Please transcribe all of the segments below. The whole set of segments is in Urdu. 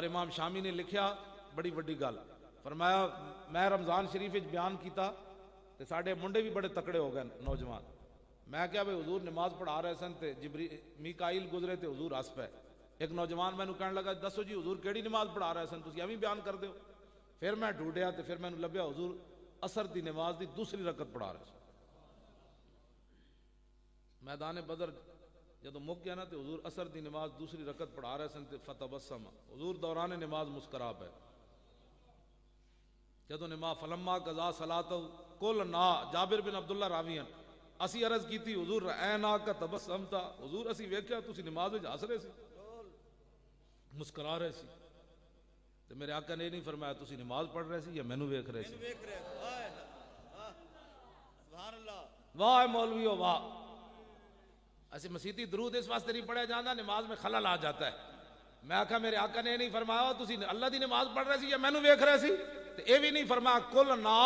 امام شامی نے لکھیا بڑی وڈی گل، فرمایا میں رمضان شریف وچ بیان کیتا تے ساڈے منڈے بھی بڑے تکڑے ہو گئے نوجوان. میں کہا بھائی حضور نماز پڑھا رہے سن تے میکائیل گزرے تے حضور ہس پے. ایک نوجوان مینوں کہنے لگا دسو جی حضور کیڑی نماز پڑھا رہے سن تسی ایویں بیان کر دیو. پھر میں ڈھونڈیا تے پھر مینوں لبیا حضور عصر دی نماز دی دوسری رکعت پڑھا رہے سن. میدان بدر جدو مک گیا نا تے حضور عصر دی نماز دوسری رکعت پڑھا رہے سن تے فتبسم، حضور دوران نماز مسکرا پے. جدو نماز فلما قضا صلاۃ کل نا جابر بن عبداللہ راویان اسی عرض کیتی حضور رعینا کا تبسم تھا، حضور اسی ویکھیا تسی نماز وچ ہس رہے سی مسکرا رہے سی. تے میرے آقا نے نہیں فرمایا تسی نماز پڑھ رہے سی یا مینوں ویکھ رہے سی. سبحان اللہ. واہ مولویو واہ. ایسے مسیتی درود اس واسطے نہیں پڑھا جاتا نماز میں خلل آ جاتا ہے. میں آکھا میرے آقا نے نہیں فرمایا تسی اللہ دی نماز پڑھ رہے سی یا مینوں ویکھ رہے سی. تے اے بھی نہیں فرمایا کل نا،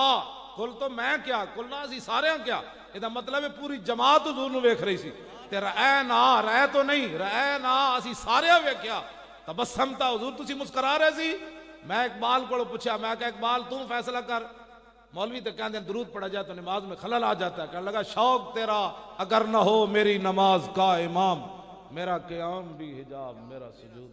کل تو میں کیا کل نا اسی سارے ہاں کیا، یہ مطلب ہے پوری جماعت حضور نو ویکھ رہی سی. تے رعینا رعے تو نہیں رعینا اسی سارے ہاں ویکھیا. تبسم تا حضور تسی مسکرا رہے سی. میں اقبال کو پوچھا، میں کہا اقبال تم فیصلہ کر. مولوی تو کہتے ہیں درود پڑھا جائے تو نماز میں خلل آ جاتا ہے. کہنے لگا شوق تیرا اگر نہ ہو میری نماز کا امام، میرا قیام بھی حجاب میرا سجود.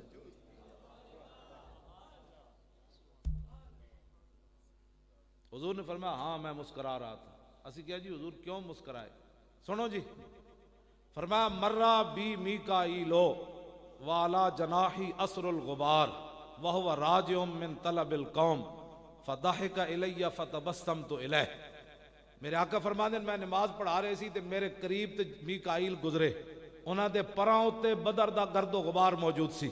حضور نے فرمایا ہاں میں مسکرا رہا تھا. اسی کہا جی حضور کیوں مسکرائے؟ سنو جی. فرمایا مرہ بی میکائیلو والا جناحی اسر الغبار وہو راجع من طلب القوم فضحک الی فتبسمت الیہ. میرے آقا فرماندے میں نماز پڑھا رہے سی تے میرے قریب تے میکائیل گزرے، انہاں دے پراں اُتے بدر دا گرد و غبار موجود سی.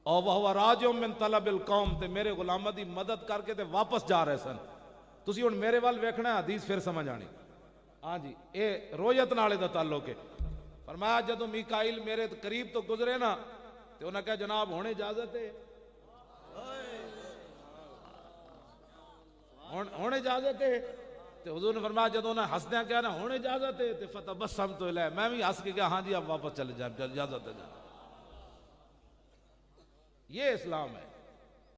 اور وہ راجع من طلب القوم تے میرے غلاماں دی مدد کر کے تے واپس جا رہے سن. تسی ہن میرے وال ویکھنا ہے حدیث پھر سمجھ آنی. ہاں جی اے رویت نالے دا تعلق ہے. فرمایا جدو میکائیل میرے قریب تو گزرے نا تے انہاں کہا جناب ہن اجازت ہے، ہن اجازت ہے. تے حضور نے فرمایا جدو انہاں ہسدیاں کہا نا ہن اجازت ہے تے فتبسمت الیہ، میں بھی ہس کے کہا ہاں جی اب واپس چلے جائیں اجازت ہے. یہ اسلام ہے.